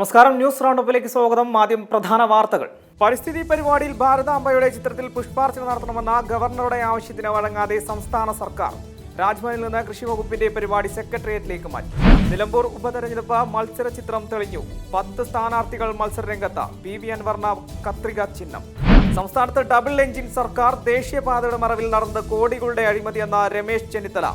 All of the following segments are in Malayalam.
നമസ്കാരം, ന്യൂസ് റൗണ്ടപ്പിലേക്ക് സ്വാഗതം. ആദ്യം പ്രധാന വാർത്തകൾ. പരിസ്ഥിതി പരിപാടിയിൽ ഭാരതാംബയുടെ ചിത്രത്തിൽ പുഷ്പാർച്ചന നടത്തണമെന്ന ഗവർണറുടെ ആവശ്യത്തിന് വഴങ്ങാതെ സംസ്ഥാന സർക്കാർ. രാജ്ഭവനിൽ നിന്ന് കൃഷി വകുപ്പിന്റെ പരിപാടി സെക്രട്ടേറിയറ്റിലേക്ക് മാറ്റി. നിലമ്പൂർ ഉപതെരഞ്ഞെടുപ്പ് മത്സര ചിത്രം തെളിഞ്ഞു. 10 സ്ഥാനാർത്ഥികൾ മത്സരരംഗത്ത്. PV അൻവറിന് കത്രിക ചിഹ്നം. സംസ്ഥാനത്ത് ഡബിൾ എഞ്ചിൻ സർക്കാർ. ദേശീയപാതയുടെ മറവിൽ നടന്നത് കോടികളുടെ അഴിമതിയെന്ന രമേശ് ചെന്നിത്തല.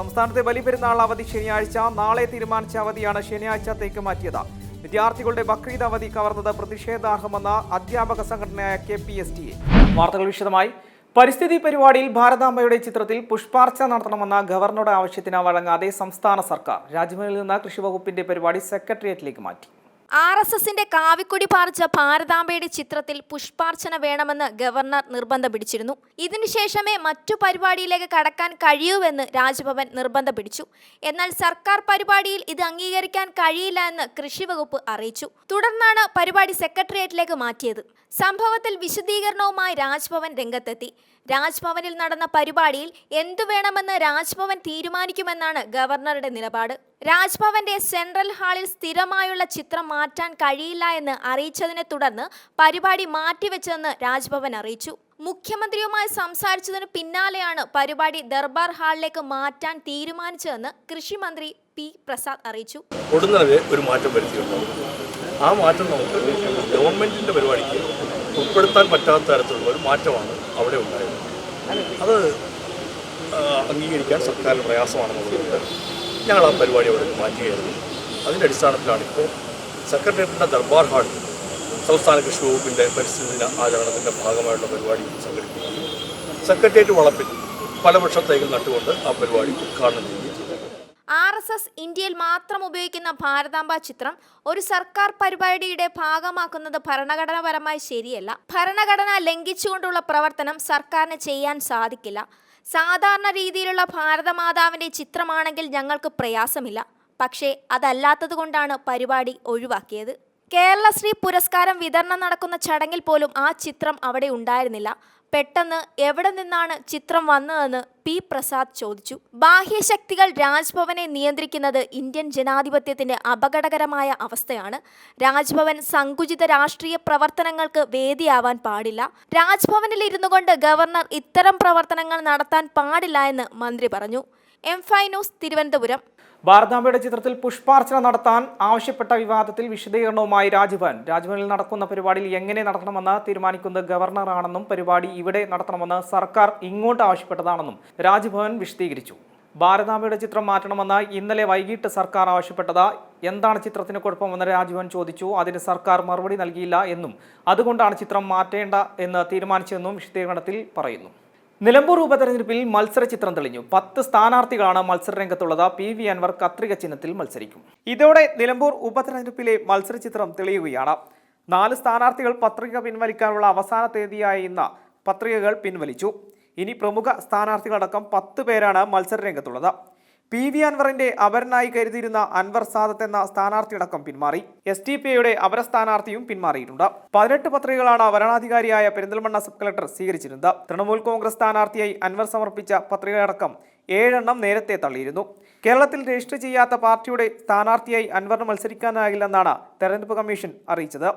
സംസ്ഥാനത്തെ ബലിപെരുന്നാൾ അവധി ശനിയാഴ്ച. നാളെ തീരുമാനിച്ച അവധിയാണ് ശനിയാഴ്ചത്തേക്ക് മാറ്റിയത്. വിദ്യാർത്ഥികളുടെ ബക്രീദ് അവധി കവർന്നത് പ്രതിഷേധാർഹമെന്ന അധ്യാപക സംഘടനയായ KPSTA. വാർത്തകൾ വിശദമായി. പരിസ്ഥിതി പരിപാടിയിൽ ഭാരതാംബയുടെ ചിത്രത്തിൽ പുഷ്പാർച്ചന നടത്തണമെന്ന ഗവർണറുടെ ആവശ്യത്തിന് വഴങ്ങാതെ സംസ്ഥാന സർക്കാർ. രാജ്ഭവനിൽ നിന്ന് കൃഷി വകുപ്പിന്റെ പരിപാടി സെക്രട്ടേറിയറ്റിലേക്ക് മാറ്റി. RSSന്റെ കാവിക്കൊടി പാറിച്ച ഭാരതാംബയുടെ ചിത്രത്തിൽ പുഷ്പാർച്ചന വേണമെന്ന് ഗവർണർ നിർബന്ധം പിടിച്ചിരുന്നു. ഇതിനുശേഷമേ മറ്റു പരിപാടിയിലേക്ക് കടക്കാൻ കഴിയൂവെന്ന് രാജ്ഭവൻ നിർബന്ധം പിടിച്ചു. എന്നാൽ സർക്കാർ പരിപാടിയിൽ ഇത് അംഗീകരിക്കാൻ കഴിയില്ല എന്ന് കൃഷി വകുപ്പ് അറിയിച്ചു. തുടർന്നാണ് പരിപാടി സെക്രട്ടേറിയറ്റിലേക്ക് മാറ്റിയത്. സംഭവത്തിൽ വിശദീകരണവുമായി രാജ്ഭവൻ രംഗത്തെത്തി. രാജ്ഭവനിൽ നടന്ന പരിപാടിയിൽ എന്തു വേണമെന്ന് രാജ്ഭവൻ തീരുമാനിക്കുമെന്നാണ് ഗവർണറുടെ നിലപാട്. രാജ്ഭവന്റെ സെൻട്രൽ ഹാളിൽ സ്ഥിരമായുള്ള ചിത്രം മാറ്റാൻ കഴിയില്ല എന്ന് അറിയിച്ചതിനെ തുടർന്ന് പരിപാടി മാറ്റിവെച്ചതെന്ന് രാജ്ഭവൻ അറിയിച്ചു. മുഖ്യമന്ത്രിയുമായി സംസാരിച്ചതിനു പിന്നാലെയാണ് പരിപാടി ദർബാർ ഹാളിലേക്ക് മാറ്റാൻ തീരുമാനിച്ചതെന്ന് കൃഷിമന്ത്രി P. പ്രസാദ് അറിയിച്ചു. ഒരു മാറ്റം വരുത്തിയിട്ടുണ്ട്. ആ മാറ്റം നമുക്ക് ഗവൺമെന്റിന്റെ പരിപാടിക്ക് ഉൾപ്പെടുത്താൻ പറ്റാത്ത തരത്തിലുള്ള ഒരു മാറ്റമാണ് അവിടെ ഉണ്ടായത്. അത് അംഗീകരിക്കാൻ സർക്കാരിന് പ്രയാസമാണെന്നുള്ളത് ഞങ്ങൾ ആ പരിപാടി അവിടെ മാറ്റുകയായിരുന്നു. അതിൻ്റെ അടിസ്ഥാനത്തിലാണ് ഇപ്പോൾ സെക്രട്ടേറിയറ്റിൻ്റെ ദർബാർ ഹാളിൽ സംസ്ഥാന കൃഷി വകുപ്പിൻ്റെ പരിസ്ഥിതി ദിന ആചരണത്തിൻ്റെ ഭാഗമായിട്ടുള്ള പരിപാടി സംഘടിപ്പിക്കുകയും സെക്രട്ടേറിയറ്റ് വളപ്പിൽ പല വൃക്ഷത്തൈകൾ നട്ടുകൊണ്ട് ആ പരിപാടി ഉദ്ഘാടനം ചെയ്യുകയും ചെയ്തു. RSS ഇന്ത്യയിൽ മാത്രം ഉപയോഗിക്കുന്ന ഭാരതാംബ ചിത്രം ഒരു സർക്കാർ പരിപാടിയുടെ ഭാഗമാക്കുന്നത് ഭരണഘടനാപരമായി ശരിയല്ല. ഭരണഘടന ലംഘിച്ചുകൊണ്ടുള്ള പ്രവർത്തനം സർക്കാരിന് ചെയ്യാൻ സാധിക്കില്ല. സാധാരണ രീതിയിലുള്ള ഭാരതമാതാവിൻ്റെ ചിത്രമാണെങ്കിൽ ഞങ്ങൾക്ക് പ്രയാസമില്ല. പക്ഷേ അതല്ലാത്തത് കൊണ്ടാണ് പരിപാടി ഒഴിവാക്കിയത്. കേരളശ്രീ പുരസ്കാരം വിതരണം നടക്കുന്ന ചടങ്ങിൽ പോലും ആ ചിത്രം അവിടെ ഉണ്ടായിരുന്നില്ല. പെട്ടെന്ന് എവിടെ നിന്നാണ് ചിത്രം വന്നതെന്ന് P. പ്രസാദ് ചോദിച്ചു. ബാഹ്യശക്തികൾ രാജ്ഭവനെ നിയന്ത്രിക്കുന്നത് ഇന്ത്യൻ ജനാധിപത്യത്തിന്റെ അപകടകരമായ അവസ്ഥയാണ്. രാജ്ഭവൻ സങ്കുചിത രാഷ്ട്രീയ പ്രവർത്തനങ്ങൾക്ക് വേദിയാവാൻ പാടില്ല. രാജ്ഭവനിൽ ഇരുന്നു കൊണ്ട് ഗവർണർ ഇത്തരം പ്രവർത്തനങ്ങൾ നടത്താൻ പാടില്ല എന്ന് മന്ത്രി പറഞ്ഞു. M5 news, Thiruvananthapuram. ഭാരതാംബയുടെ ചിത്രത്തിൽ പുഷ്പാർച്ചന നടത്താൻ ആവശ്യപ്പെട്ട വിവാദത്തിൽ വിശദീകരണവുമായി രാജ്ഭവനിൽ നടക്കുന്ന പരിപാടിയിൽ എങ്ങനെ നടത്തണമെന്ന് തീരുമാനിക്കുന്നത് ഗവർണറാണെന്നും പരിപാടി ഇവിടെ നടത്തണമെന്ന് സർക്കാർ ഇങ്ങോട്ട് ആവശ്യപ്പെട്ടതാണെന്നും രാജ്ഭവൻ വിശദീകരിച്ചു. ഭാരതാംബയുടെ ചിത്രം മാറ്റണമെന്ന് ഇന്നലെ വൈകിട്ട് സർക്കാർ ആവശ്യപ്പെട്ടത്. എന്താണ് ചിത്രത്തിന് കുഴപ്പമെന്ന് രാജ്ഭവൻ ചോദിച്ചു. അതിന് സർക്കാർ മറുപടി നൽകിയില്ല എന്നും അതുകൊണ്ടാണ് ചിത്രം മാറ്റേണ്ട എന്ന് തീരുമാനിച്ചതെന്നും വിശദീകരണത്തിൽ പറയുന്നു. നിലമ്പൂർ ഉപതെരഞ്ഞെടുപ്പിൽ മത്സര ചിത്രം തെളിഞ്ഞു. 10 സ്ഥാനാർത്ഥികളാണ് മത്സരരംഗത്തുള്ളത്. PV അൻവർ കത്രിക ചിഹ്നത്തിൽ മത്സരിക്കും. ഇതോടെ നിലമ്പൂർ ഉപതെരഞ്ഞെടുപ്പിലെ മത്സര ചിത്രം തെളിയുകയാണ്. 4 സ്ഥാനാർത്ഥികൾ പത്രിക പിൻവലിക്കാനുള്ള അവസാന തീയതിയായ ഇന്ന് പത്രികകൾ പിൻവലിച്ചു. ഇനി പ്രമുഖ സ്ഥാനാർത്ഥികളടക്കം 10 പേരാണ് മത്സരരംഗത്തുള്ളത്. PV അൻവറിന്റെ അപരനായി കരുതിയിരുന്ന അൻവർ സാദത്ത് എന്ന സ്ഥാനാർത്ഥിയടക്കം പിന്മാറി. SDPയുടെ അപര സ്ഥാനാർത്ഥിയും പിന്മാറിയിട്ടുണ്ട്. 18 പത്രികകളാണ് വരണാധികാരിയായ പെരിന്തൽമണ്ണ സബ് കളക്ടർ സ്വീകരിച്ചിരുന്നത്. തൃണമൂൽ കോൺഗ്രസ് സ്ഥാനാർത്ഥിയായി അൻവർ സമർപ്പിച്ച പത്രികയടക്കം 7 എണ്ണം നേരത്തെ തള്ളിയിരുന്നു. കേരളത്തിൽ രജിസ്റ്റർ ചെയ്യാത്ത പാർട്ടിയുടെ സ്ഥാനാർത്ഥിയായി അൻവറിന് മത്സരിക്കാനാകില്ലെന്നാണ് തെരഞ്ഞെടുപ്പ് കമ്മീഷൻ അറിയിച്ചത്.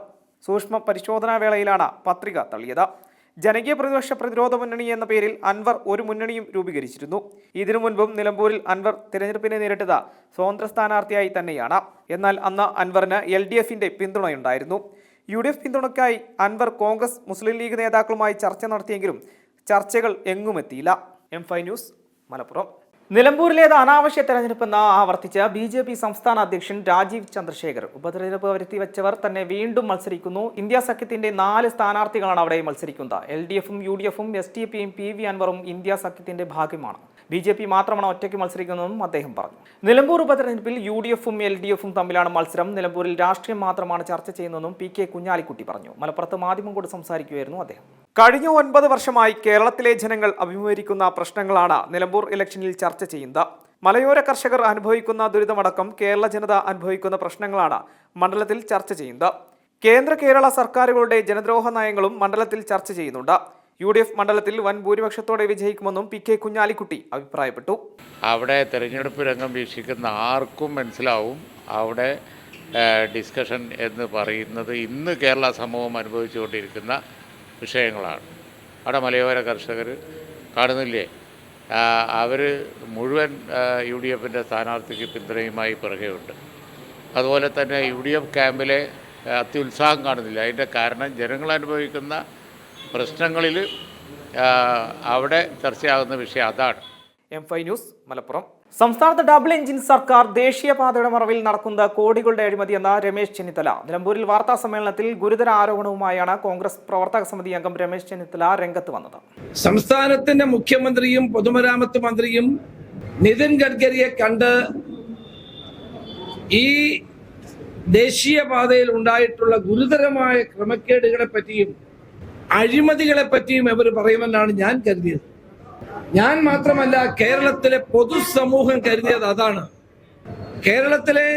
സൂക്ഷ്മ പരിശോധനാ വേളയിലാണ് പത്രിക തള്ളിയത്. ജനകീയ പ്രതിപക്ഷ പ്രതിരോധ മുന്നണി എന്ന പേരിൽ അൻവർ ഒരു മുന്നണിയും രൂപീകരിച്ചിരുന്നു. ഇതിനു മുൻപും നിലമ്പൂരിൽ അൻവർ തിരഞ്ഞെടുപ്പിനെ നേരിട്ടത് സ്വതന്ത്ര സ്ഥാനാർത്ഥിയായി തന്നെയാണ്. എന്നാൽ അന്ന് അൻവറിന് LDFന്റെ പിന്തുണയുണ്ടായിരുന്നു. UDF പിന്തുണയ്ക്കായി അൻവർ കോൺഗ്രസ് മുസ്ലിം ലീഗ് നേതാക്കളുമായി ചർച്ച നടത്തിയെങ്കിലും ചർച്ചകൾ എങ്ങുമെത്തിയില്ല. M5 news, Malappuram. നിലമ്പൂരിലേത് അനാവശ്യ തെരഞ്ഞെടുപ്പെന്ന് ആവർത്തിച്ച് BJP സംസ്ഥാന അധ്യക്ഷൻ രാജീവ് ചന്ദ്രശേഖർ. ഉപതെരഞ്ഞെടുപ്പ് വരുത്തിവെച്ചവർ തന്നെ വീണ്ടും മത്സരിക്കുന്നു. ഇന്ത്യ സഖ്യത്തിന്റെ 4 സ്ഥാനാർത്ഥികളാണ് അവിടെ മത്സരിക്കുന്നത്. LDFും UDFും SDPയും PV അൻവറും ഇന്ത്യ സഖ്യത്തിന്റെ ഭാഗമാണ്. BJP മാത്രമാണ് ഒറ്റയ്ക്ക് മത്സരിക്കുന്നതെന്നും അദ്ദേഹം പറഞ്ഞു. നിലമ്പൂർ ഉപതെരഞ്ഞെടുപ്പിൽ UDFും LDFും തമ്മിലാണ് മത്സരം. നിലമ്പൂരിൽ രാഷ്ട്രീയം മാത്രമാണ് ചർച്ച ചെയ്യുന്നതെന്നും PK കുഞ്ഞാലിക്കുട്ടി പറഞ്ഞു. മലപ്പുറത്ത് മാധ്യമങ്ങളോട് സംസാരിക്കുകയായിരുന്നു അദ്ദേഹം. കഴിഞ്ഞ 9 വർഷമായി കേരളത്തിലെ ജനങ്ങൾ അഭിമുഖീകരിക്കുന്ന പ്രശ്നങ്ങളാണ് നിലമ്പൂർ ഇലക്ഷനിൽ ചർച്ച ചെയ്യുന്നത്. മലയോര കർഷകർ അനുഭവിക്കുന്ന ദുരിതമടക്കം കേരള ജനത അനുഭവിക്കുന്ന പ്രശ്നങ്ങളാണ് മണ്ഡലത്തിൽ ചർച്ച ചെയ്യുന്നത്. കേരള സർക്കാരുകളുടെ ജനദ്രോഹ നയങ്ങളും മണ്ഡലത്തിൽ ചർച്ച ചെയ്യുന്നുണ്ട്. UDF മണ്ഡലത്തിൽ വൻ ഭൂരിപക്ഷത്തോടെ വിജയിക്കുമെന്നും PK കുഞ്ഞാലിക്കുട്ടി അഭിപ്രായപ്പെട്ടു. അവിടെ തെരഞ്ഞെടുപ്പ് രംഗം വീക്ഷിക്കുന്ന ആർക്കും മനസ്സിലാവും അവിടെ ഡിസ്കഷൻ എന്ന് പറയുന്നത് ഇന്ന് കേരള സമൂഹം അനുഭവിച്ചുകൊണ്ടിരിക്കുന്ന വിഷയങ്ങളാണ്. അവിടെ മലയോര കർഷകർ കാണുന്നില്ലേ, അവർ മുഴുവൻ UDF സ്ഥാനാർത്ഥിക്ക് പിന്തുണയുമായി പിറകെയുണ്ട്. അതുപോലെ തന്നെ UDF ക്യാമ്പിലെ അത്യുത്സാഹം കാണുന്നില്ല. അതിൻ്റെ കാരണം ജനങ്ങൾ അനുഭവിക്കുന്ന പ്രശ്നങ്ങളിൽ അവിടെ ചർച്ചയാകുന്ന വിഷയം അതാണ്. M5 news Malappuram. സംസ്ഥാനത്ത് ഡബിൾ എഞ്ചിൻ സർക്കാർ, ദേശീയപാതയുടെ മറവിൽ നടക്കുന്ന കോടികളുടെ അഴിമതിയെന്ന രമേശ് ചെന്നിത്തല. നിലമ്പൂരിൽ വാർത്താ സമ്മേളനത്തിൽ ഗുരുതര ആരോപണവുമായാണ് കോൺഗ്രസ് പ്രവർത്തക സമിതി അംഗം രമേശ് ചെന്നിത്തല രംഗത്ത് വന്നത്. സംസ്ഥാനത്തിന്റെ മുഖ്യമന്ത്രിയും പൊതുമരാമത്ത് മന്ത്രിയും നിതിൻ ഗഡ്കരിയെ കണ്ട് ഈ ദേശീയപാതയിൽ ഉണ്ടായിട്ടുള്ള ഗുരുതരമായ ക്രമക്കേടുകളെ പറ്റിയും അഴിമതികളെ പറ്റിയും ഇവർ പറയുമെന്നാണ് ഞാൻ കരുതിയത്. ഞാൻ മാത്രമല്ല, കേരളത്തിലെ പൊതുസമൂഹം കരുതിയത് അതാണ്. കേരളത്തിലെ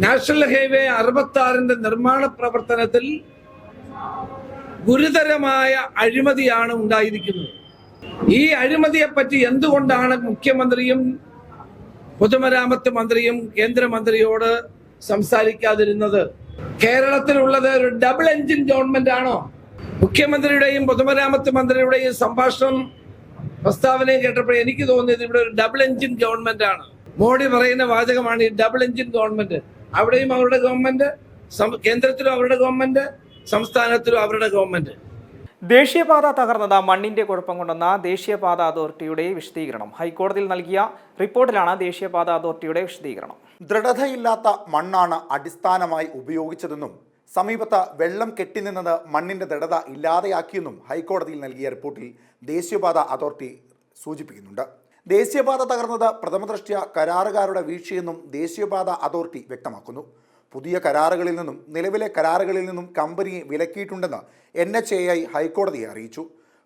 നാഷണൽ ഹൈവേ 66 നിർമ്മാണ പ്രവർത്തനത്തിൽ ഗുരുതരമായ അഴിമതിയാണ് ഉണ്ടായിരിക്കുന്നത്. ഈ അഴിമതിയെപ്പറ്റി എന്തുകൊണ്ടാണ് മുഖ്യമന്ത്രിയും പൊതുമരാമത്ത് മന്ത്രിയും കേന്ദ്രമന്ത്രിയോട് സംസാരിക്കാതിരുന്നത്? കേരളത്തിലുള്ളത് ഒരു ഡബിൾ എഞ്ചിൻ ഗവൺമെന്റ് ആണോ? മുഖ്യമന്ത്രിയുടെയും പൊതുമരാമത്ത് മന്ത്രിയുടെയും സംഭാഷണം പ്രസ്താവനയും കേട്ടപ്പോൾ എനിക്ക് തോന്നിയത് ഇവിടെ ഒരു ഡബിൾ എഞ്ചിൻ ഗവൺമെന്റ് ആണ്. മോഡി പറയുന്ന വാചകമാണ് ഈ ഡബിൾ എഞ്ചിൻ ഗവൺമെന്റ്. അവിടെയും അവരുടെ ഗവൺമെന്റ്, കേന്ദ്രത്തിലും അവരുടെ ഗവൺമെന്റ്, സംസ്ഥാനത്തിലും അവരുടെ ഗവൺമെന്റ്. ദേശീയപാത തകർന്നത് മണ്ണിന്റെ കുഴപ്പം കൊണ്ടെന്ന ദേശീയപാത അതോറിറ്റിയുടെ വിശദീകരണം. ഹൈക്കോടതിയിൽ നൽകിയ റിപ്പോർട്ടിലാണ് ദേശീയപാത അതോറിറ്റിയുടെ വിശദീകരണം. ദൃഢതയില്ലാത്ത മണ്ണാണ് അടിസ്ഥാനമായി ഉപയോഗിച്ചതെന്നും സമീപത്ത് വെള്ളം കെട്ടിനിന്നത് മണ്ണിന്റെ ദൃഢത ഇല്ലാതെയാക്കിയെന്നും ഹൈക്കോടതിയിൽ നൽകിയ റിപ്പോർട്ടിൽ ദേശീയപാത അതോറിറ്റി സൂചിപ്പിക്കുന്നുണ്ട്. ദേശീയപാത തകർന്നത് പ്രഥമദൃഷ്ട്യാ കരാറുകാരുടെ വീഴ്ചയെന്നും ദേശീയപാത അതോറിറ്റി വ്യക്തമാക്കുന്നു. പുതിയ കരാറുകളിൽ നിന്നും നിലവിലെ കരാറുകളിൽ നിന്നും കമ്പനിയെ വിലക്കിയിട്ടുണ്ടെന്ന് NHAI ഹൈക്കോടതിയെ അറിയിച്ചു.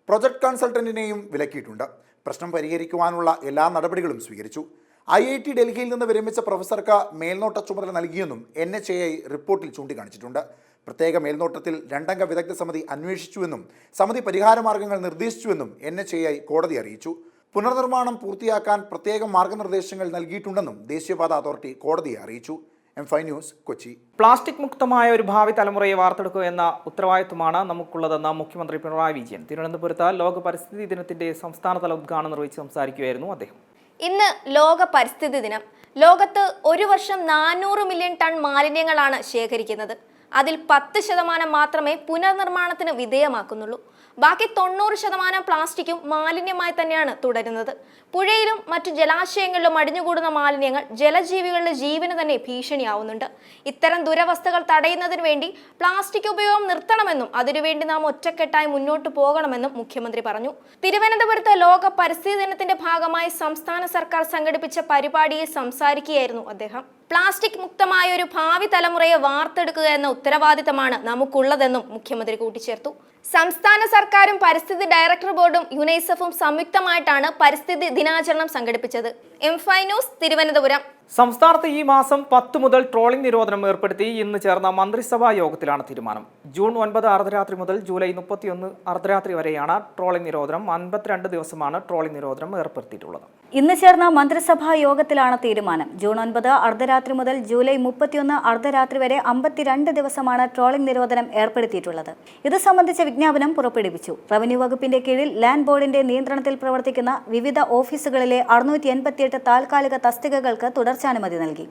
പ്രൊജക്ട് കൺസൾട്ടന്റിനെയും വിലക്കിയിട്ടുണ്ട്. പ്രശ്നം പരിഹരിക്കുവാനുള്ള എല്ലാ നടപടികളും സ്വീകരിച്ചു. IIT ഡൽഹിയിൽ നിന്ന് വിരമിച്ച പ്രൊഫസർക്ക് മേൽനോട്ട ചുമതല നൽകിയെന്നും NHAI റിപ്പോർട്ടിൽ ചൂണ്ടിക്കാണിച്ചിട്ടുണ്ട്. പ്രത്യേക മേൽനോട്ടത്തിൽ 2 അംഗ വിദഗ്ധ സമിതി അന്വേഷിച്ചുവെന്നും സമിതി പരിഹാരമാർഗ്ഗങ്ങൾ നിർദ്ദേശിച്ചുവെന്നും NHAI കോടതി അറിയിച്ചു. പുനർനിർമ്മാണം പൂർത്തിയാക്കാൻ പ്രത്യേക മാർഗനിർദ്ദേശങ്ങൾ നൽകിയിട്ടുണ്ടെന്നും ദേശീയപാത അതോറിറ്റി കോടതിയെ അറിയിച്ചു. M5 news, Kochi. പ്ലാസ്റ്റിക് മുക്തമായ ഒരു ഭാവി തലമുറയെ വാർത്തെടുക്കുക എന്ന ഉത്തരവാദിത്വമാണ് നമുക്കുള്ളതെന്ന് മുഖ്യമന്ത്രി പിണറായി വിജയൻ തിരുവനന്തപുരത്ത് ലോക പരിസ്ഥിതി ദിനത്തിന്റെ സംസ്ഥാനതല ഉദ്ഘാടനം നിർവഹിച്ച് സംസാരിക്കുകയായിരുന്നു അദ്ദേഹം. ഇന്ന് ലോക പരിസ്ഥിതി ദിനം. ലോകത്ത് ഒരു വർഷം 400 മില്യൺ ടൺ മാലിന്യങ്ങളാണ് ശേഖരിക്കുന്നത്. അതിൽ 10% മാത്രമേ പുനർനിർമ്മാണത്തിന് വിധേയമാക്കുന്നുള്ളൂ. ബാക്കി 90% പ്ലാസ്റ്റിക്കും മാലിന്യമായി തന്നെയാണ് തുടരുന്നത്. പുഴയിലും മറ്റു ജലാശയങ്ങളിലും അടിഞ്ഞുകൂടുന്ന മാലിന്യങ്ങൾ ജലജീവികളുടെ ജീവന് തന്നെ ഭീഷണിയാവുന്നുണ്ട്. ഇത്തരം ദുരവസ്ഥകൾ തടയുന്നതിന് വേണ്ടി പ്ലാസ്റ്റിക് ഉപയോഗം നിർത്തണമെന്നും അതിനുവേണ്ടി നാം ഒറ്റക്കെട്ടായി മുന്നോട്ട് പോകണമെന്നും മുഖ്യമന്ത്രി പറഞ്ഞു. തിരുവനന്തപുരത്ത് ലോക പരിസ്ഥിതി ദിനത്തിന്റെ ഭാഗമായി സംസ്ഥാന സർക്കാർ സംഘടിപ്പിച്ച പരിപാടിയിൽ സംസാരിക്കുകയായിരുന്നു അദ്ദേഹം. പ്ലാസ്റ്റിക് മുക്തമായ ഒരു ഭാവി തലമുറയെ വാർത്തെടുക്കുക എന്ന ഉത്തരവാദിത്തമാണ് നമുക്കുള്ളതെന്നും മുഖ്യമന്ത്രി കൂട്ടിച്ചേർത്തു. സംസ്ഥാന സർക്കാരും പരിസ്ഥിതി ഡയറക്ടർ ബോർഡും യുനൈസെഫും സംയുക്തമായിട്ടാണ് പരിസ്ഥിതി ദിനാചരണം സംഘടിപ്പിച്ചത്. M5 news, Thiruvananthapuram. സംസ്ഥാനത്ത് ഈ മാസം 10 മുതൽ ട്രോളിംഗ് നിരോധനം ഏർപ്പെടുത്തി ഇന്ന് ചേർന്ന മന്ത്രിസഭാ യോഗത്തിലാണ് തീരുമാനം. ജൂൺ 9 അർദ്ധരാത്രി മുതൽ ജൂലൈ 31 അർദ്ധരാത്രി വരെയാണ് ട്രോളിംഗ് നിരോധനം. 52 ദിവസമാണ് ട്രോളിംഗ് നിരോധനം ഏർപ്പെടുത്തിയിട്ടുള്ളത്. ഇന്ന് ചേർന്ന മന്ത്രിസഭാ യോഗത്തിലാണ് തീരുമാനം. ജൂൺ 9 അർദ്ധരാത്രി മുതൽ ജൂലൈ 31 അർദ്ധരാത്രി വരെ 52 ദിവസമാണ് ട്രോളിംഗ് നിരോധനം ഏർപ്പെടുത്തിയിട്ടുള്ളത്. ഇത് സംബന്ധിച്ച വിജ്ഞാപനം പുറപ്പെടുവിച്ചു. റവന്യൂ വകുപ്പിന്റെ കീഴിൽ ലാൻഡ് ബോർഡിന്റെ നിയന്ത്രണത്തിൽ പ്രവർത്തിക്കുന്ന വിവിധ ഓഫീസുകളിലെ 688 താൽക്കാലിക തസ്തികകൾക്ക് തുടർച്ചാനുമതി നൽകി.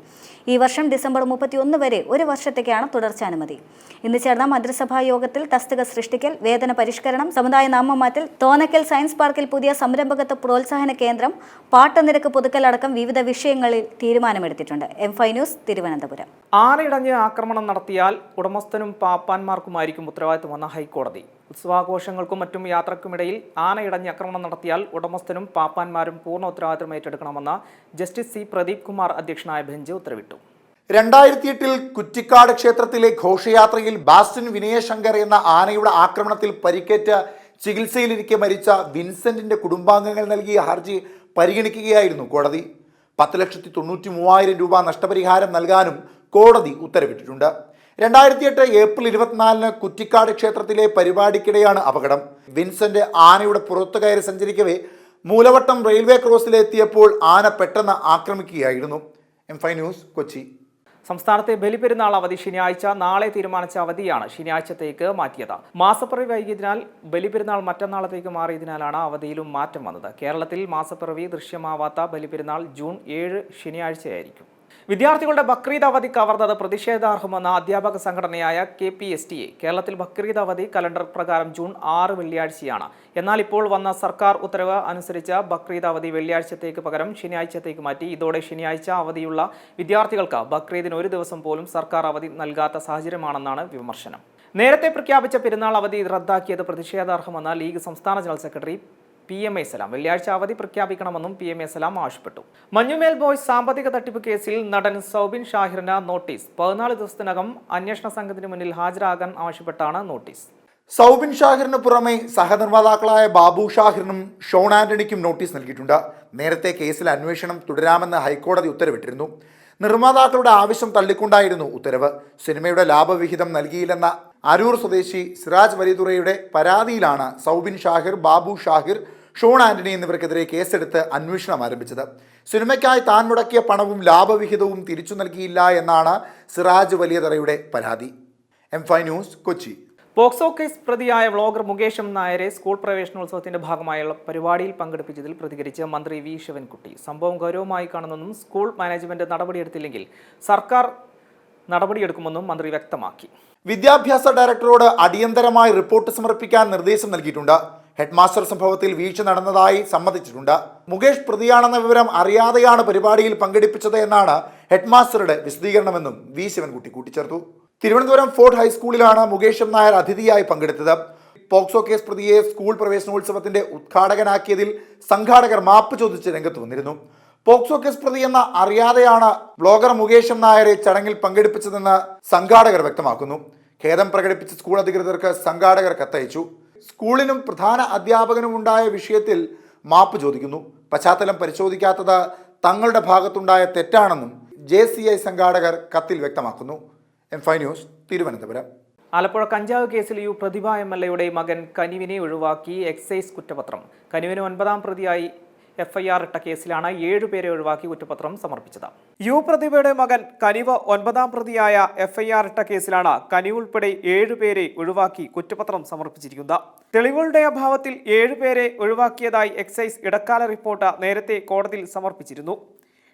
ഈ വർഷം ഡിസംബർ 31 വരെ ഒരു വർഷത്തേക്കാണ് തുടർച്ചാനുമതി. ഇന്ന് ചേർന്ന മന്ത്രിസഭാ യോഗത്തിൽ തസ്തിക സൃഷ്ടിക്കൽ, വേതന പരിഷ്കരണം, സമുദായ നാമമാറ്റൽ, തോന്നക്കൽ സയൻസ് പാർക്കിൽ പുതിയ സംരംഭകത്വ പ്രോത്സാഹന കേന്ദ്രം, പാട്ടനിരക്ക് പുതുക്കൽ അടക്കം വിവിധ വിഷയങ്ങളിൽ തീരുമാനമെടുത്തിട്ടുണ്ട്. M5 news, Thiruvananthapuram. ആനയിടഞ്ഞ് ആക്രമണം നടത്തിയാൽ ഉടമസ്ഥനും പാപ്പാന്മാർക്കുമായിരിക്കും ഉത്തരവാദിത്തമെന്ന ഹൈക്കോടതി. ഉത്സവാഘോഷങ്ങൾക്കും മറ്റും യാത്രക്കുമിടയിൽ ആനയിടഞ്ഞ് ആക്രമണം നടത്തിയാൽ ഉടമസ്ഥനും പാപ്പാന്മാരും പൂർണ്ണ ഉത്തരവാദിത്തം ഏറ്റെടുക്കണമെന്ന് ജസ്റ്റിസ് C പ്രദീപ് കുമാർ അധ്യക്ഷനായ ബെഞ്ച് ഉത്തരവിട്ടു. 2008 കുറ്റിക്കാട് ക്ഷേത്രത്തിലെ ഘോഷയാത്രയിൽ ബാസ്റ്റിൻ വിനയശങ്കർ എന്ന ആനയുടെ ആക്രമണത്തിൽ പരിക്കേറ്റ് ചികിത്സയിലിരിക്കെ മരിച്ച വിൻസെന്റിന്റെ കുടുംബാംഗങ്ങൾ നൽകിയ ഹർജി പരിഗണിക്കുകയായിരുന്നു കോടതി. 10,93,000 രൂപ നഷ്ടപരിഹാരം നൽകാനും കോടതി ഉത്തരവിട്ടിട്ടുണ്ട്. 2008 ഏപ്രിൽ 24 കുറ്റിക്കാട് ക്ഷേത്രത്തിലെ പരിപാടിക്കിടെയാണ് അപകടം. വിൻസെന്റ് ആനയുടെ പുറത്തു കയറി സഞ്ചരിക്കവേ മൂലവട്ടം റെയിൽവേ ക്രോസിലെത്തിയപ്പോൾ ആന പെട്ടെന്ന് ആക്രമിക്കുകയായിരുന്നു. M5 news, Kochi. സംസ്ഥാനത്തെ ബലിപെരുന്നാൾ അവധി ശനിയാഴ്ച നാളെ തീരുമാനിച്ച അവധിയാണ് ശനിയാഴ്ചത്തേക്ക് മാറ്റിയത്. മാസപ്പിറവി വൈകിയതിനാൽ ബലിപെരുന്നാൾ മറ്റന്നാളത്തേക്ക് മാറിയതിനാലാണ് അവധിയിലും മാറ്റം വന്നത്. കേരളത്തിൽ മാസപ്പിറവി ദൃശ്യമാവാത്ത ബലിപെരുന്നാൾ ജൂൺ 7 ശനിയാഴ്ചയായിരിക്കും. വിദ്യാർത്ഥികളുടെ ബക്രീദ് അവധി കവർന്നത് പ്രതിഷേധാർഹമെന്ന അധ്യാപക സംഘടനയായ KPSTA. കേരളത്തിൽ ബക്രീദ് അവധി കലണ്ടർ പ്രകാരം ജൂൺ 6 വെള്ളിയാഴ്ചയാണ്. എന്നാൽ ഇപ്പോൾ വന്ന സർക്കാർ ഉത്തരവ് അനുസരിച്ച് ബക്രീദ് അവധി വെള്ളിയാഴ്ചത്തേക്ക് പകരം ശനിയാഴ്ചത്തേക്ക് മാറ്റി. ഇതോടെ ശനിയാഴ്ച അവധിയുള്ള വിദ്യാർത്ഥികൾക്ക് ബക്രീദിന് ഒരു ദിവസം പോലും സർക്കാർ അവധി നൽകാത്ത സാഹചര്യമാണെന്നാണ് വിമർശനം. നേരത്തെ പ്രഖ്യാപിച്ച പെരുന്നാൾ അവധി റദ്ദാക്കിയത് പ്രതിഷേധാർഹമെന്ന ലീഗ് സംസ്ഥാന ജനറൽ സെക്രട്ടറി PMA സലാം വെള്ളിയാഴ്ച അവധി പ്രഖ്യാപിക്കണമെന്നും PMA സലാം ആവശ്യപ്പെട്ടു. മഞ്ഞുമേൽ ബോയ്സ് സാമ്പത്തിക തട്ടിപ്പ് കേസിൽ നടൻ സൗബിൻ ഷാഹിറിന് നോട്ടീസ്. 14 ദിവസത്തിനകം അന്വേഷണ സംഘത്തിന് മുന്നിൽ ഹാജരാകാൻ ആവശ്യപ്പെട്ടാണ് നോട്ടീസ്. സൗബിൻ ഷാഹിറിന് പുറമെ സഹനിർമ്മാതാക്കളായ ബാബു ഷാഹിറിനും ഷോൺ ആന്റണിക്കും നോട്ടീസ് നൽകിയിട്ടുണ്ട്. നേരത്തെ കേസിൽ അന്വേഷണം തുടരാമെന്ന് ഹൈക്കോടതി ഉത്തരവിട്ടിരുന്നു. നിർമ്മാതാക്കളുടെ ആവശ്യം തള്ളിക്കൊണ്ടായിരുന്നു ഉത്തരവ്. സിനിമയുടെ ലാഭവിഹിതം നൽകിയില്ലെന്ന അരൂർ സ്വദേശി സിറാജ് വലിതുറയുടെ പരാതിയിലാണ് സൗബിൻ ഷാഹിർ, ബാബു ഷാഹിർ, ഷോൺ ആന്റണി എന്നിവർക്കെതിരെ കേസെടുത്ത് അന്വേഷണം ആരംഭിച്ചത്. സിനിമയ്ക്കായി താൻ മുടക്കിയ പണവും ലാഭവിഹിതവും തിരിച്ചു നൽകിയില്ല എന്നാണ് സിറാജ് വലിയതറയുടെ പരാതി. M5 news, Kochi. POCSO case പ്രതിയായ വ്ളോഗർ മുകേഷ് M. നായരെ സ്കൂൾ പ്രവേശനോത്സവത്തിന്റെ ഭാഗമായുള്ള പരിപാടിയിൽ പങ്കെടുപ്പിച്ചതിൽ പ്രതികരിച്ച് മന്ത്രി V. ശിവൻകുട്ടി. സംഭവം ഗൗരവമായി കാണുന്നെന്നും സ്കൂൾ മാനേജ്മെന്റ് നടപടിയെടുത്തില്ലെങ്കിൽ സർക്കാർ നടപടിയെടുക്കുമെന്നും മന്ത്രി വ്യക്തമാക്കി. വിദ്യാഭ്യാസ ഡയറക്ടറോട് അടിയന്തരമായി റിപ്പോർട്ട് സമർപ്പിക്കാൻ നിർദ്ദേശം നൽകിയിട്ടുണ്ട്. ഹെഡ്മാസ്റ്റർ സംഭവത്തിൽ വീഴ്ച നടന്നതായി സമ്മതിച്ചിട്ടുണ്ട്. മുകേഷ് പ്രതിയാണെന്ന വിവരം അറിയാതെയാണ് പരിപാടിയിൽ പങ്കെടുപ്പിച്ചത് എന്നാണ് ഹെഡ്മാസ്റ്ററുടെ വിശദീകരണമെന്നും V. ശിവൻകുട്ടി കൂട്ടിച്ചേർത്തു. തിരുവനന്തപുരം ഫോർട്ട് ഹൈസ്കൂളിലാണ് മുകേഷ് M. നായർ അതിഥിയായി പങ്കെടുത്തത്. പോക്സോ കേസ് പ്രതിയെ സ്കൂൾ പ്രവേശനോത്സവത്തിന്റെ ഉദ്ഘാടകനാക്കിയതിൽ സംഘാടകർ മാപ്പ് ചോദിച്ച് രംഗത്ത് വന്നിരുന്നു. പോക്സോ കേസ് പ്രതിയെന്ന അറിയാതെയാണ് ബ്ലോഗർ മുകേഷ് M. നായരെ ചടങ്ങിൽ പങ്കെടുപ്പിച്ചതെന്ന് സംഘാടകർ വ്യക്തമാക്കുന്നു. ഖേദം പ്രകടിപ്പിച്ച സ്കൂൾ അധികൃതർക്ക് സംഘാടകർ കത്തയച്ചു. സ്കൂളിനും പ്രധാന അധ്യാപകനും ഉണ്ടായ വിഷയത്തിൽ മാപ്പ് ചോദിക്കുന്നു. പശ്ചാത്തലം പരിശോധിക്കാത്തത് തങ്ങളുടെ ഭാഗത്തുണ്ടായ തെറ്റാണെന്നും JCI സംഘാടകർ കത്തിൽ വ്യക്തമാക്കുന്നു. M5 news, Thiruvananthapuram. ആലപ്പുഴ കഞ്ചാവ് കേസിൽ പ്രതിഭ MLAയുടെ മകൻ കനിവിനെ ഒഴിവാക്കി എക്സൈസ് കുറ്റപത്രം. കനിവിന് 9ാം പ്രതിയായി FIR ഇട്ട കേസിലാണ് 7 പേരെ ഒഴിവാക്കി കുറ്റപത്രം സമർപ്പിച്ചത്. പ്രതിഭയുടെ മകൻ കനിവ് 9ാം പ്രതിയായ FIR ഇട്ട കേസിലാണ് കനിവ് ഉൾപ്പെടെ 7 പേരെ ഒഴിവാക്കി കുറ്റപത്രം സമർപ്പിച്ചിരിക്കുന്നത്. തെളിവുകളുടെ അഭാവത്തിൽ 7 പേരെ ഒഴിവാക്കിയതായി എക്സൈസ് ഇടക്കാല റിപ്പോർട്ട് നേരത്തെ കോടതിയിൽ സമർപ്പിച്ചിരുന്നു.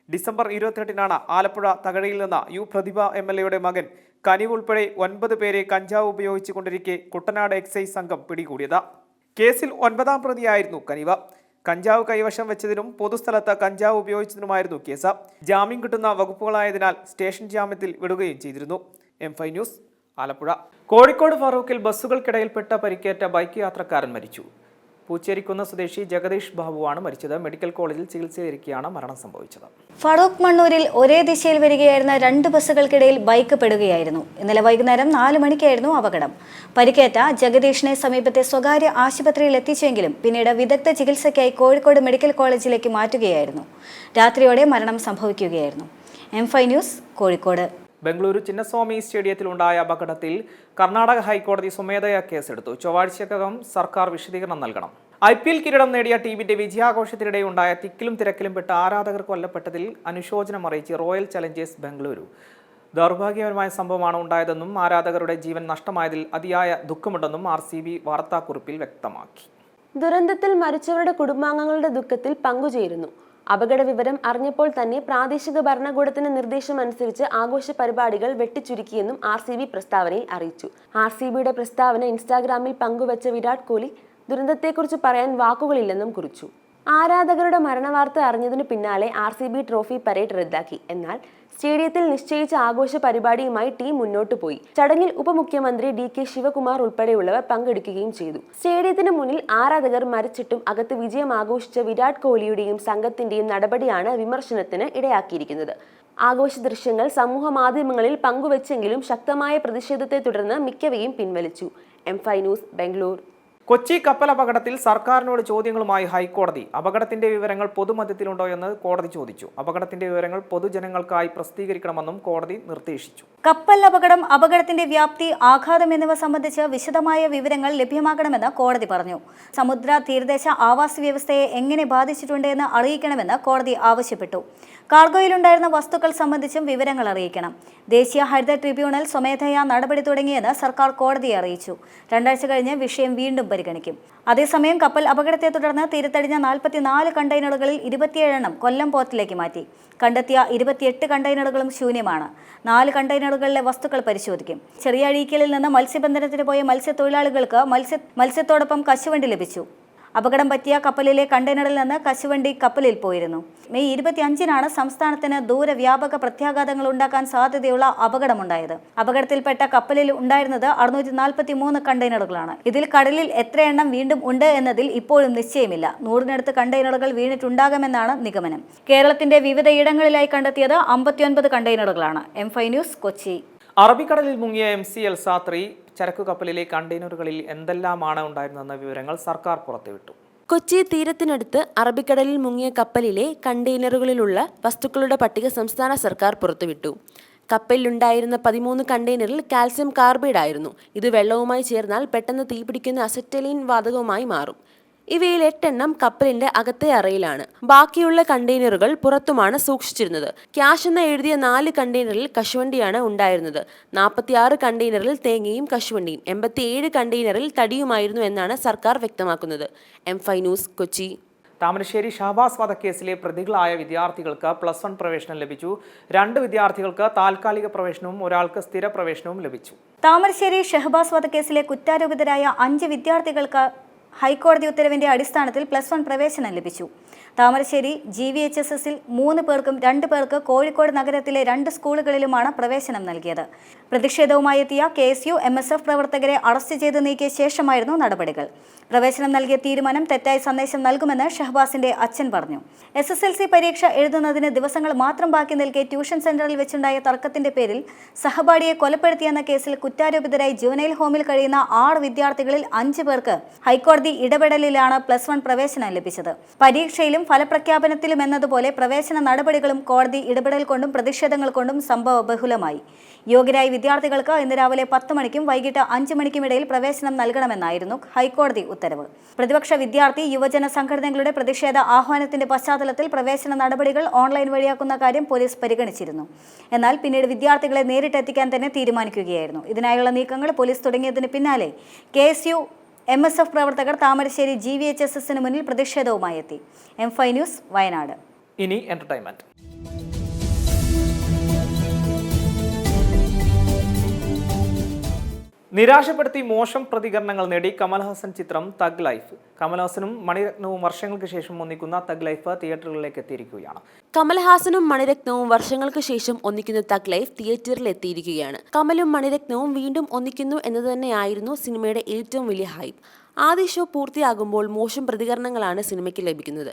ഡിസംബർ 28-നാണ് ആലപ്പുഴ തകഴയിൽ നിന്ന് പ്രതിഭ MLAയുടെ മകൻ കനിവ് ഉൾപ്പെടെ 9 പേരെ കഞ്ചാവ് ഉപയോഗിച്ചു കൊണ്ടിരിക്കെ കുട്ടനാട് എക്സൈസ് സംഘം പിടികൂടിയത്. കേസിൽ 9ാം പ്രതിയായിരുന്നു കനിവ്. കഞ്ചാവ് കൈവശം വെച്ചതിനും പൊതുസ്ഥലത്ത് കഞ്ചാവ് ഉപയോഗിച്ചതിനുമായിരുന്നു കേസ്. ജാമ്യം കിട്ടുന്ന വകുപ്പുകളായതിനാൽ സ്റ്റേഷൻ ജാമ്യത്തിൽ വിടുകയും ചെയ്തിരുന്നു. M5 news, Alappuzha. കോഴിക്കോട് ഫറൂഖിൽ ബസ്സുകൾക്കിടയിൽപ്പെട്ട പരിക്കേറ്റ ബൈക്ക് യാത്രക്കാരൻ മരിച്ചു. പൂച്ചേരിക്കുന്ന് സ്വദേശി ജഗദീഷ് ബാബുവാണ് മരിച്ചത്. മെഡിക്കൽ കോളേജിൽ ചികിത്സയിലിരിക്കെയാണ് മരണം സംഭവിച്ചത്. ഫറൂഖ് മണ്ണൂരിൽ ഒരേ ദിശയിൽ വരികയായിരുന്ന 2 ബസ്സുകൾക്കിടയിൽ ബൈക്ക് പെടുകയായിരുന്നു. ഇന്നലെ വൈകുന്നേരം 4 മണിക്കായിരുന്നു അപകടം. പരിക്കേറ്റ ജഗദീഷിനെ സമീപത്തെ സ്വകാര്യ ആശുപത്രിയിൽ എത്തിച്ചെങ്കിലും പിന്നീട് വിദഗ്ധ ചികിത്സയ്ക്കായി കോഴിക്കോട് മെഡിക്കൽ കോളേജിലേക്ക് മാറ്റുകയായിരുന്നു. രാത്രിയോടെ മരണം സംഭവിക്കുകയായിരുന്നു. M5 news, Kozhikode. ബംഗളൂരു ചിന്നസ്വാമി സ്റ്റേഡിയത്തിലുണ്ടായ അപകടത്തിൽ കർണാടക ഹൈക്കോടതി സ്വമേധയാ കേസെടുത്തു. ചൊവ്വാഴ്ചക്കകം സർക്കാർ വിശദീകരണം നൽകണം. IPL കിരീടം നേടിയ ടീമിന്റെ വിജയാഘോഷത്തിനിടെ ഉണ്ടായ തിക്കിലും തിരക്കിലും പെട്ട ആരാധകർ കൊല്ലപ്പെട്ടതിൽ അനുശോചനം അറിയിച്ച് റോയൽ ചലഞ്ചേഴ്സ് ബംഗളൂരു. ദൗർഭാഗ്യകരമായ സംഭവമാണ് ഉണ്ടായതെന്നും ആരാധകരുടെ ജീവൻ നഷ്ടമായതിൽ അതിയായ ദുഃഖമുണ്ടെന്നും RCB വാർത്താക്കുറിപ്പിൽ വ്യക്തമാക്കി. ദുരന്തത്തിൽ മരിച്ചവരുടെ കുടുംബാംഗങ്ങളുടെ ദുഃഖത്തിൽ പങ്കുചേരുന്നു. അപകട വിവരം അറിഞ്ഞപ്പോൾ തന്നെ പ്രാദേശിക ഭരണകൂടത്തിന്റെ നിർദ്ദേശമനുസരിച്ച് ആഘോഷ പരിപാടികൾ വെട്ടിച്ചുരുക്കിയെന്നും RCB പ്രസ്താവനയിൽ അറിയിച്ചു. RCBയുടെ പ്രസ്താവന ഇൻസ്റ്റാഗ്രാമിൽ പങ്കുവച്ച വിരാട് കോഹ്ലി ദുരന്തത്തെക്കുറിച്ച് പറയാൻ വാക്കുകളില്ലെന്നും കുറിച്ചു. ആരാധകരുടെ മരണവാർത്ത അറിഞ്ഞതിനു പിന്നാലെ RCB ട്രോഫി പരേഡ് റദ്ദാക്കി. എന്നാൽ സ്റ്റേഡിയത്തിൽ നിശ്ചയിച്ച ആഘോഷ പരിപാടിയുമായി ടീം മുന്നോട്ടു പോയി. ചടങ്ങിൽ ഉപമുഖ്യമന്ത്രി DK ശിവകുമാർ ഉൾപ്പെടെയുള്ളവർ പങ്കെടുക്കുകയും ചെയ്തു. സ്റ്റേഡിയത്തിന് മുന്നിൽ ആരാധകർ മരിച്ചിട്ടും അകത്ത് വിജയം ആഘോഷിച്ച വിരാട് കോഹ്ലിയുടെയും സംഘത്തിന്റെയും നടപടിയാണ് വിമർശനത്തിന് ഇടയാക്കിയിരിക്കുന്നത്. ആഘോഷ ദൃശ്യങ്ങൾ സമൂഹ മാധ്യമങ്ങളിൽ പങ്കുവച്ചെങ്കിലും ശക്തമായ പ്രതിഷേധത്തെ തുടർന്ന് മിക്കവയും പിൻവലിച്ചു. M5 news, Bengaluru. കൊച്ചി കപ്പൽ അപകടത്തിൽ സർക്കാരിനോട് ചോദ്യങ്ങളുമായി ഹൈക്കോടതി. അപകടത്തിന്റെ വിവരങ്ങൾ പൊതുമധ്യത്തിലുണ്ടോ എന്ന് കോടതി ചോദിച്ചു. അപകടത്തിന്റെ വിവരങ്ങൾ പൊതുജനങ്ങൾക്കായി പ്രസിദ്ധീകരിക്കണമെന്നും കോടതി നിർദ്ദേശിച്ചു. കപ്പൽ അപകടം, അപകടത്തിന്റെ വ്യാപ്തി, ആഘാതം എന്നിവ സംബന്ധിച്ച് വിശദമായ വിവരങ്ങൾ ലഭ്യമാക്കണമെന്ന് കോടതി പറഞ്ഞു. സമുദ്ര തീരദേശ ആവാസ വ്യവസ്ഥയെ എങ്ങനെ ബാധിച്ചിട്ടുണ്ട് എന്ന് അറിയിക്കണമെന്ന് കോടതി ആവശ്യപ്പെട്ടു. കാർഗോയിലുണ്ടായിരുന്ന വസ്തുക്കൾ സംബന്ധിച്ചും വിവരങ്ങൾ അറിയിക്കണം. ദേശീയ ഹരിത ട്രിബ്യൂണൽ സ്വമേധയാ നടപടി തുടങ്ങിയെന്ന് സർക്കാർ കോടതിയെ അറിയിച്ചു. 2 ആഴ്ച കഴിഞ്ഞ് വിഷയം വീണ്ടും പരിഗണിക്കും. അതേസമയം കപ്പൽ അപകടത്തെ തുടർന്ന് തീരത്തടിഞ്ഞ 44 കണ്ടെയ്നറുകളിൽ 27 എണ്ണം കൊല്ലം പോർട്ടിലേക്ക് മാറ്റി. കണ്ടെത്തിയ 28 കണ്ടെയ്നറുകളും ശൂന്യമാണ്. 4 കണ്ടെയ്നറുകളിലെ വസ്തുക്കൾ പരിശോധിക്കും. ചെറിയ അഴീക്കലിൽ നിന്ന് മത്സ്യബന്ധനത്തിന് പോയ മത്സ്യത്തൊഴിലാളികൾക്ക് മത്സ്യത്തോടൊപ്പം കശുവണ്ടി ലഭിച്ചു. അപകടം പറ്റിയ കപ്പലിലെ കണ്ടെയ്നറിൽ നിന്ന് കശുവണ്ടി കപ്പലിൽ പോയിരുന്നു. മെയ് 25-നാണ് സംസ്ഥാനത്തിന് ദൂരവ്യാപക പ്രത്യാഘാതങ്ങൾ ഉണ്ടാക്കാൻ സാധ്യതയുള്ള അപകടമുണ്ടായത്. അപകടത്തിൽപ്പെട്ട കപ്പലിൽ ഉണ്ടായിരുന്നത് 643 കണ്ടെയ്നറുകളാണ്. ഇതിൽ കടലിൽ എത്ര എണ്ണം വീണ്ടും ഉണ്ട് എന്നതിൽ ഇപ്പോഴും നിശ്ചയമില്ല. 100-നടുത്ത് കണ്ടെയ്നറുകൾ വീണിട്ടുണ്ടാകുമെന്നാണ് നിഗമനം. കേരളത്തിന്റെ വിവിധയിടങ്ങളിലായി കണ്ടെത്തിയത് 59 കണ്ടെയ്നറുകളാണ്. M5 news, Kochi. അറബിക്കടലിൽ മുങ്ങിയ MC എൽസാത്രി ചരക്കു കപ്പലിലെ കണ്ടെയ്നറുകളിൽ എന്തെല്ലാമാണ് ഉണ്ടായിരുന്നെന്ന വിവരങ്ങൾ സർക്കാർ പുറത്തുവിട്ടു. കൊച്ചി തീരത്തിനടുത്ത് അറബിക്കടലിൽ മുങ്ങിയ കപ്പലിലെ കണ്ടെയ്നറുകളിലുള്ള വസ്തുക്കളുടെ പട്ടിക സംസ്ഥാന സർക്കാർ പുറത്തുവിട്ടു. കപ്പലിലുണ്ടായിരുന്ന 13 കണ്ടെയ്നറിൽ കാൽസ്യം കാർബൈഡ് ആയിരുന്നു. ഇത് വെള്ളവുമായി ചേർന്നാൽ പെട്ടെന്ന് തീപിടിക്കുന്ന അസറ്റലീൻ വാതകവുമായി മാറും. ഇവയിൽ 8 എണ്ണം കപ്പലിന്റെ അകത്തെ അറയിലാണ്. ബാക്കിയുള്ള കണ്ടെയ്നറുകൾ പുറത്തുമാണ് സൂക്ഷിച്ചിരുന്നത്. ക്യാഷ് എന്ന് എഴുതിയ 4 കണ്ടെയ്നറിൽ കശുവണ്ടിയാണ് ഉണ്ടായിരുന്നത്. 46 കണ്ടെയ്നറിൽ തേങ്ങയും കശുവണ്ടിയും, 87 കണ്ടെയ്നറിൽ തടിയുമായിരുന്നു എന്നാണ് സർക്കാർ വ്യക്തമാക്കുന്നത്. M5 news, Kochi. താമരശ്ശേരി ഷഹബാസ് വധക്കേസിലെ പ്രതികളായ വിദ്യാർത്ഥികൾക്ക് +1 പ്രവേശനം ലഭിച്ചു. 2 വിദ്യാർത്ഥികൾക്ക് താൽക്കാലിക പ്രവേശനവും ഒരാൾക്ക് സ്ഥിര പ്രവേശനവും ലഭിച്ചു. താമരശ്ശേരി ഷഹബാസ് വധക്കേസിലെ കുറ്റാരോപിതരായ 5 വിദ്യാർത്ഥികൾക്ക് ഹൈക്കോടതി ഉത്തരവിന്റെ അടിസ്ഥാനത്തിൽ +1 പ്രവേശനം ലഭിച്ചു. താമരശ്ശേരി GVHSSൽ 3 പേർക്കും 2 പേർക്ക് കോഴിക്കോട് നഗരത്തിലെ 2 സ്കൂളുകളിലുമാണ് പ്രവേശനം നൽകിയത്. പ്രതിഷേധവുമായി എത്തിയ KSU MSF പ്രവർത്തകരെ അറസ്റ്റ് ചെയ്ത് നീക്കിയ ശേഷമായിരുന്നു നടപടികൾ. പ്രവേശനം നൽകിയ തീരുമാനം തെറ്റായ സന്ദേശം നൽകുമെന്ന് ഷഹബാസിന്റെ അച്ഛൻ പറഞ്ഞു. SSLC പരീക്ഷ എഴുതുന്നതിന് ദിവസങ്ങൾ മാത്രം ബാക്കി നിൽക്കെ ട്യൂഷൻ സെന്ററിൽ വെച്ചുണ്ടായ തർക്കത്തിന്റെ പേരിൽ സഹപാഠിയെ കൊലപ്പെടുത്തിയെന്ന കേസിൽ കുറ്റാരോപിതരായി ജുവനൈൽ ഹോമിൽ കഴിയുന്ന 6 വിദ്യാർത്ഥികളിൽ 5 പേർക്ക് ഹൈക്കോടതി ഇടപെടലിലാണ് +1 പ്രവേശനം ലഭിച്ചത്. പരീക്ഷയിലും ഫലപ്രഖ്യാപനത്തിലും എന്നതുപോലെ പ്രവേശന നടപടികളും കോടതി ഇടപെടൽ കൊണ്ടും പ്രതിഷേധങ്ങൾ കൊണ്ടും സംഭവ ബഹുലമായി. യോഗ്യരായ വിദ്യാർത്ഥികൾക്ക് ഇന്ന് രാവിലെ 10 മണിക്കും വൈകിട്ട് 5 മണിക്കും ഇടയിൽ പ്രവേശനം നൽകണമെന്നായിരുന്നു ഹൈക്കോടതി ഉത്തരവ്. പ്രതിപക്ഷ വിദ്യാർത്ഥി യുവജന സംഘടനകളുടെ പ്രതിഷേധ ആഹ്വാനത്തിന്റെ പശ്ചാത്തലത്തിൽ പ്രവേശന നടപടികൾ ഓൺലൈൻ വഴിയാക്കുന്ന കാര്യം പോലീസ് പരിഗണിച്ചിരുന്നു. എന്നാൽ പിന്നീട് വിദ്യാർത്ഥികളെ നേരിട്ടെത്തിക്കാൻ തന്നെ തീരുമാനിക്കുകയായിരുന്നു. ഇതിനായുള്ള നീക്കങ്ങൾ പോലീസ് തുടങ്ങിയതിന് പിന്നാലെ KSU MSF പ്രവർത്തകർ താമരശ്ശേരി GVHSSന് മുന്നിൽ പ്രതിഷേധവുമായി എത്തി. M5 news, Wayanad. ഇനി എന്റർടൈൻമെന്റ്. നിരാശപ്പെടുത്തി മോശം പ്രതികരണങ്ങൾ നേടി കമൽഹാസൻ ചിത്രം തഗ് ലൈഫ്. കമൽഹാസനും മണിരത്നവും വർഷങ്ങൾക്ക് ശേഷം ഒന്നിക്കുന്ന തഗ് ലൈഫ് തിയേറ്ററുകളിലേക്ക് എത്തിയിരിക്കുകയാണ്. കമൽഹാസനും മണിരത്നവും വർഷങ്ങൾക്ക് ശേഷം ഒന്നിക്കുന്ന തഗ് ലൈഫ് തിയേറ്ററിൽ എത്തിയിരിക്കുകയാണ്. കമലും മണിരത്നവും വീണ്ടും ഒന്നിക്കുന്നു എന്നത് തന്നെയായിരുന്നു സിനിമയുടെ ഏറ്റവും വലിയ ഹൈപ്പ്. ആദ്യ ഷോ പൂർത്തിയാകുമ്പോൾ മോശം പ്രതികരണങ്ങളാണ് സിനിമയ്ക്ക് ലഭിക്കുന്നത്.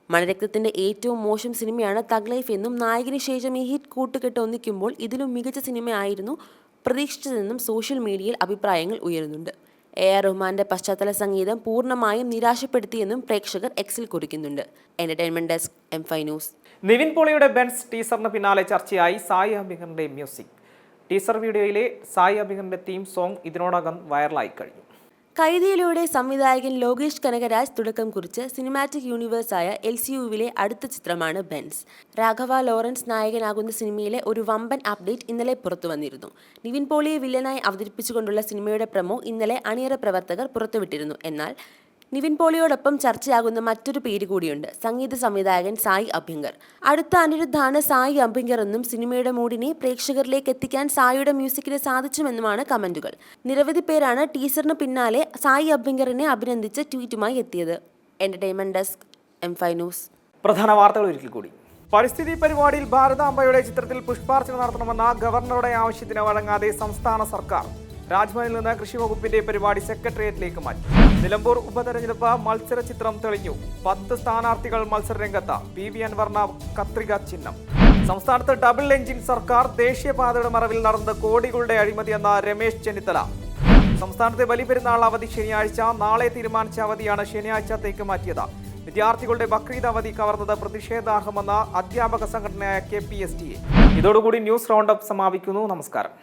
മണിരത്നത്തിന്റെ ഏറ്റവും മോശം സിനിമയാണ് തഗ് ലൈഫ് എന്നും നായകന് ശേഷം ഈ ഹിറ്റ് കൂട്ടുകെട്ട് ഒന്നിക്കുമ്പോൾ ഇതിലും മികച്ച സിനിമയായിരുന്നു പ്രതീക്ഷിച്ചതെന്നും സോഷ്യൽ മീഡിയയിൽ അഭിപ്രായങ്ങൾ ഉയരുന്നുണ്ട്. AR റഹ്മാന്റെ പശ്ചാത്തല സംഗീതം പൂർണ്ണമായും നിരാശപ്പെടുത്തിയെന്നും പ്രേക്ഷകർ എക്സിൽ കുറിക്കുന്നുണ്ട്. Entertainment desk, M5 news. Nivin പോളിയുടെ ബെൻസ് ടീസറിന് പിന്നാലെ ചർച്ചയായി സായി അഭിനന്ദന്റെ മ്യൂസിക്. ടീസർ വീഡിയോയിലെ സായി അഭിനന്ദന്റെ തീം സോങ് ഇതിനോടകം വൈറലായി കഴിഞ്ഞു. കൈദിയിലൂടെ സംവിധായകൻ ലോകേഷ് കനകരാജ് തുടക്കം കുറിച്ച് സിനിമാറ്റിക് യൂണിവേഴ്സായ LCUവിലെ അടുത്ത ചിത്രമാണ് ബെൻസ്. രാഘവ ലോറൻസ് നായകനാകുന്ന സിനിമയിലെ ഒരു വമ്പൻ അപ്ഡേറ്റ് ഇന്നലെ പുറത്തു വന്നിരുന്നു. നിവിൻ പോളിയെ വില്ലനായി അവതരിപ്പിച്ചുകൊണ്ടുള്ള സിനിമയുടെ പ്രമോ ഇന്നലെ അണിയറ പ്രവർത്തകർ പുറത്തുവിട്ടിരുന്നു. എന്നാൽ നിവിൻ പോളിയോടൊപ്പം ചർച്ചയാകുന്ന മറ്റൊരു പേര് കൂടിയുണ്ട്, സംഗീത സംവിധായകൻ സായി അഭ്യങ്കർ. അടുത്ത അനിരുദ്ധാണ് സായി അഭ്യങ്കർ എന്നും സിനിമയുടെ മൂഡിനെ പ്രേക്ഷകരിലേക്ക് എത്തിക്കാൻ സായിയുടെ മ്യൂസിക്കിന് സാധിച്ചുമെന്നുമാണ് കമന്റുകൾ. നിരവധി പേരാണ് ടീസറിന് പിന്നാലെ സായി അഭ്യങ്കറിനെ അഭിനന്ദിച്ച് ട്വീറ്റുമായി എത്തിയത്. Entertainment desk, M5 news. പ്രധാന വാർത്തകൾ ഒരിക്കൽ കൂടി. പരിസ്ഥിതി പരിപാടിയിൽ ഭാരതാംബയുടെ ചിത്രത്തിൽ പുഷ്പാർച്ചന നടത്തണമെന്ന ഗവർണറുടെ ആവശ്യത്തിന് വഴങ്ങാതെ സംസ്ഥാന സർക്കാർ. രാജ്ഭവനിൽ നിന്ന് കൃഷി വകുപ്പിന്റെ പരിപാടി സെക്രട്ടേറിയറ്റിലേക്ക് മാറ്റി. നിലമ്പൂർ ഉപതെരഞ്ഞെടുപ്പ് മത്സര ചിത്രം തെളിഞ്ഞു. 10 സ്ഥാനാർത്ഥികൾ മത്സരരംഗത്ത്. PV അൻവറിന് കത്രിക ചിഹ്നം. സംസ്ഥാനത്ത് ഡബിൾ എഞ്ചിൻ സർക്കാർ. ദേശീയപാതയുടെ മറവിൽ നടന്നത് കോടികളുടെ അഴിമതിയെന്ന രമേശ് ചെന്നിത്തല. സംസ്ഥാനത്തെ ബലിപെരുന്നാൾ അവധി ശനിയാഴ്ച. നാളെ തീരുമാനിച്ച അവധിയാണ് ശനിയാഴ്ചത്തേക്ക് മാറ്റിയത്. വിദ്യാർത്ഥികളുടെ ബക്രീദ് അവധി കവർന്നത് പ്രതിഷേധാർഹമെന്ന അധ്യാപക സംഘടനയായ KPSTA. ഇതോടുകൂടി ന്യൂസ് റൗണ്ട് അപ്പ് സമാപിക്കുന്നു. നമസ്കാരം.